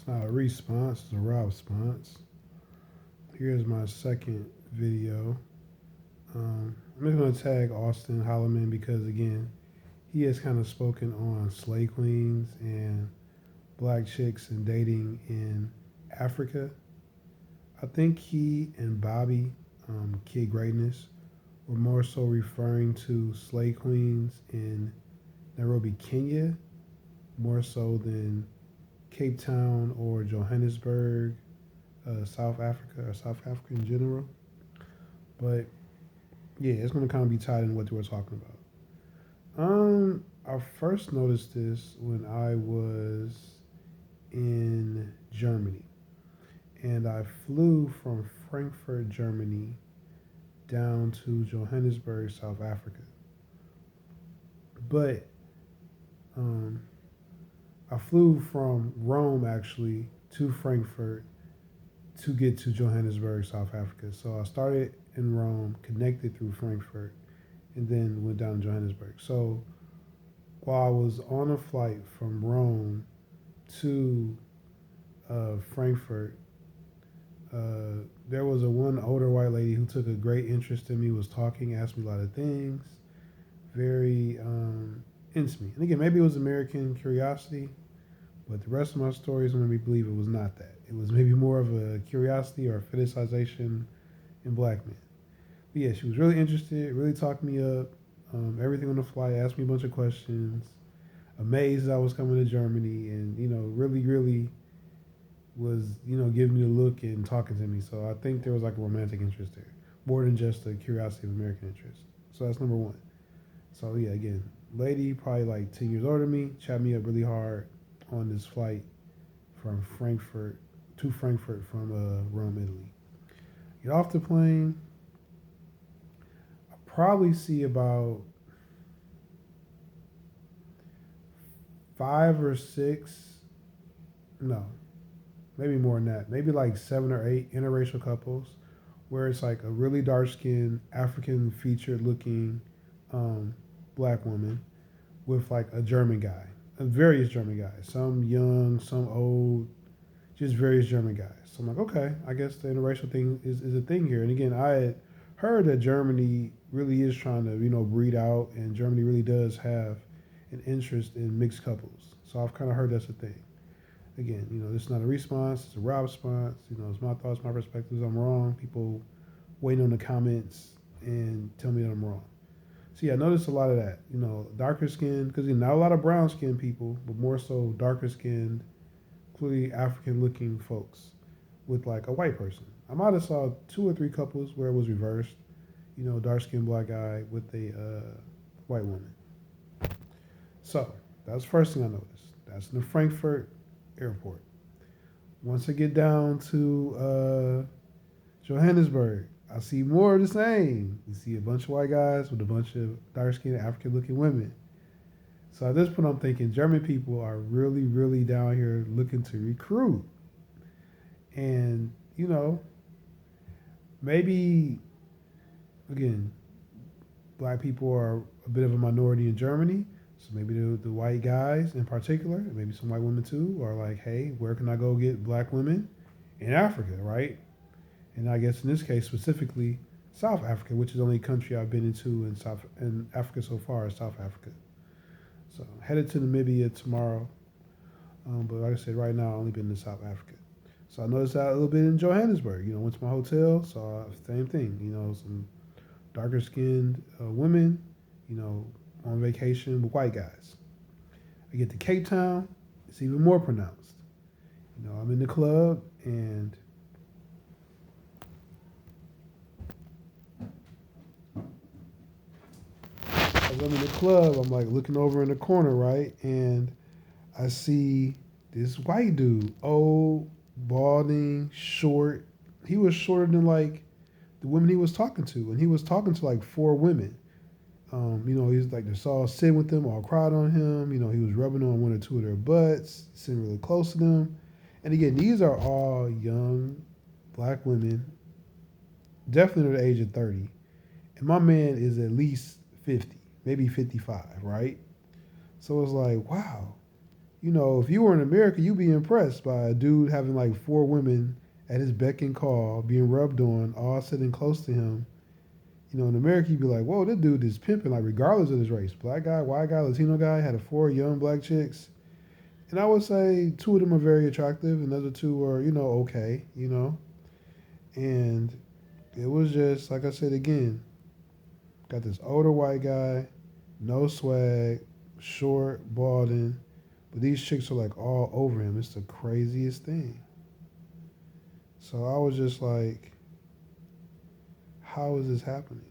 It's not a response, it's a Rob-sponse. Here's my second video. I'm just going to tag Austin Holloman because, again, he has kind of spoken on slay queens and black chicks and dating in Africa. I think he and Bobby, Kid Greatness, were more so referring to slay queens in Nairobi, Kenya, more so than Cape Town or Johannesburg, South Africa, or South Africa in general. But yeah, it's going to kind of be tied in what we're talking about. I first noticed this when I was in Germany, and I flew from Frankfurt, Germany, down to Johannesburg, South Africa. But um, I flew from Rome actually to Frankfurt to get to Johannesburg, South Africa. So I started in Rome, connected through Frankfurt, and then went down to Johannesburg. So while I was on a flight from Rome to Frankfurt, there was a one older white lady who took a great interest in me, was talking, asked me a lot of things, very into me. And again, maybe it was American curiosity, but the rest of my stories made me believe it was not that. It was maybe more of a curiosity or a fetishization in black men. But yeah, she was really interested, really talked me up, everything on the flight, asked me a bunch of questions, amazed I was coming to Germany, and, really was, giving me a look and talking to me. So I think there was like a romantic interest there, more than just a curiosity of American interest. So that's number one. So yeah, again, lady, probably like 10 years older than me, chat me up really hard on this flight from Frankfurt to Frankfurt from Rome, Italy. Get off the plane. I probably see about 5 or 6, no, maybe more than that, maybe like 7 or 8 interracial couples where it's like a really dark skinned African featured looking black woman with like a German guy, various German guys, some young, some old, just various German guys. So I'm like, okay, I guess the interracial thing is a thing here. And again, I had heard that Germany really is trying to, breed out, and Germany really does have an interest in mixed couples. So I've kind of heard that's a thing. Again, this is not a response, it's a Rob-sponse. It's my thoughts, my perspectives. I'm wrong. People waiting on the comments and tell me that I'm wrong. So yeah, I noticed a lot of that. Darker skinned, because not a lot of brown skinned people, but more so darker skinned, clearly African looking folks with like a white person. I might have saw 2 or 3 couples where it was reversed. Dark skinned black guy with a white woman. So that was the first thing I noticed. That's in the Frankfurt airport. Once I get down to Johannesburg, I see more of the same. You see a bunch of white guys with a bunch of dark-skinned African-looking women. So at this point, I'm thinking German people are really, really down here looking to recruit. And, maybe, again, black people are a bit of a minority in Germany. So maybe the white guys in particular, and maybe some white women too, are like, hey, where can I go get black women in Africa, right? And I guess in this case specifically, South Africa, which is the only country I've been into in Africa so far, is South Africa. So headed to Namibia tomorrow, but like I said, right now I've only been to South Africa. So I noticed that a little bit in Johannesburg. Went to my hotel, saw same thing. Some darker skinned women, on vacation with white guys. I get to Cape Town, it's even more pronounced. I'm in the club, and as I'm in the club, I'm like looking over in the corner, right? And I see this white dude, old, balding, short. He was shorter than like the women he was talking to, and he was talking to like 4 women. He's like, they're all sitting with them, all cried on him. He was rubbing on 1 or 2 of their butts, sitting really close to them. And again, these are all young black women, definitely under the age of 30. And my man is at least 50, maybe 55, right? So it's like, wow, if you were in America, you'd be impressed by a dude having like four women at his beck and call, being rubbed on, all sitting close to him. In America, you'd be like, whoa, this dude is pimping, like, regardless of his race. Black guy, white guy, Latino guy, had four young black chicks. And I would say two of them are very attractive, and the other two are, okay. And it was just, like I said again, got this older white guy, no swag, short, balding, but these chicks are like all over him. It's the craziest thing. So I was just like, how is this happening?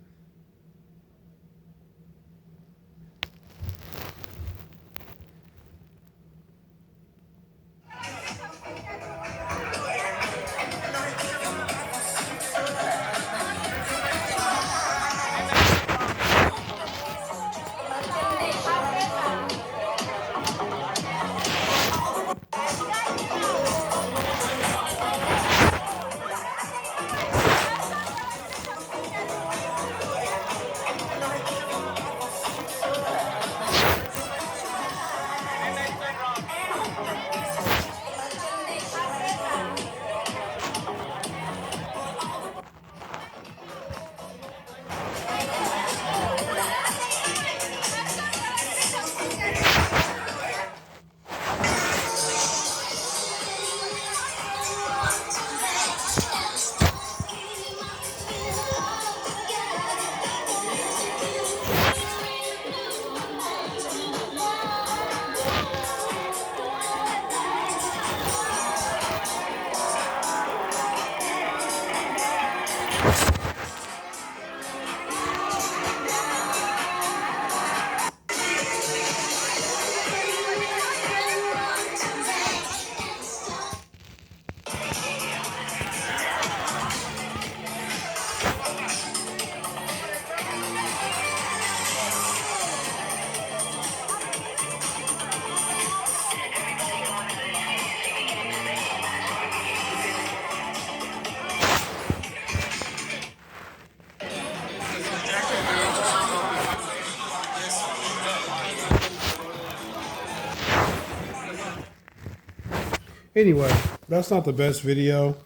Anyway, that's not the best video.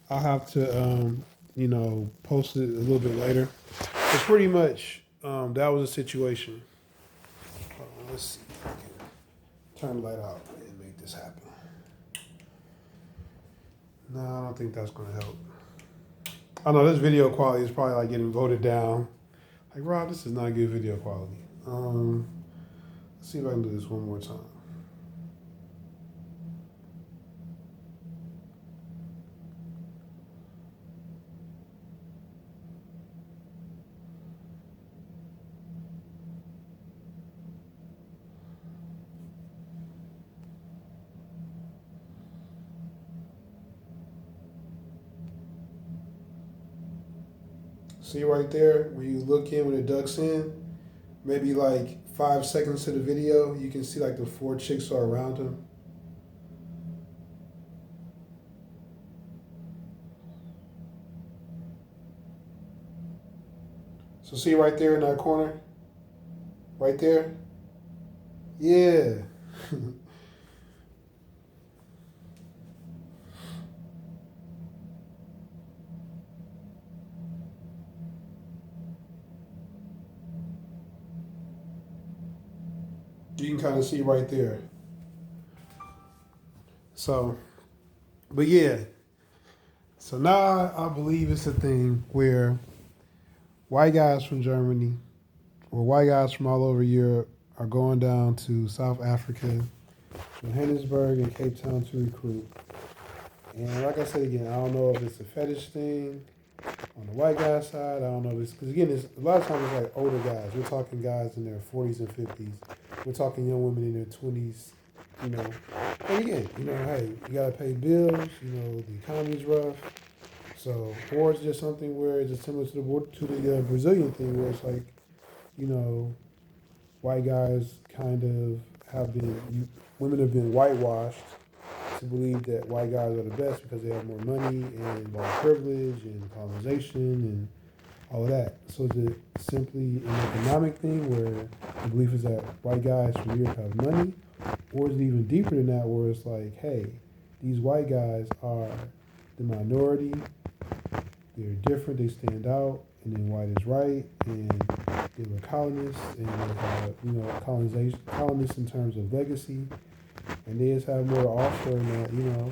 I'll have to, post it a little bit later. But pretty much, that was a situation. Let's see if I can turn the light out and make this happen. No, I don't think that's going to help. I know this video quality is probably like getting voted down. Like, Rob, this is not good video quality. Let's see if I can do this one more time. See right there, when you look in when it ducks in, maybe like 5 seconds to the video, you can see like the four chicks are around him. So see right there in that corner? Right there? Yeah. You can kind of see right there. So, but yeah. So now I believe it's a thing where white guys from Germany or white guys from all over Europe are going down to South Africa, Johannesburg, and Cape Town to recruit. And like I said again, I don't know if it's a fetish thing on the white guy side. I don't know if it's, because again, it's, a lot of times it's like older guys. We're talking guys in their 40s and 50s. We're talking young women in their 20s, And again, hey, you got to pay bills. The economy's rough. So, or it's just something where it's just similar to the Brazilian thing where it's like, white guys kind of women have been whitewashed to believe that white guys are the best because they have more money and more privilege and colonization and all of that. So is it simply an economic thing where the belief is that white guys from Europe have money, Or is it even deeper than that, where it's like, hey, these white guys are the minority, they're different, they stand out, and then white is right, and they were colonists, and they had, colonization, colonists in terms of legacy, and they just have more to offer, and that,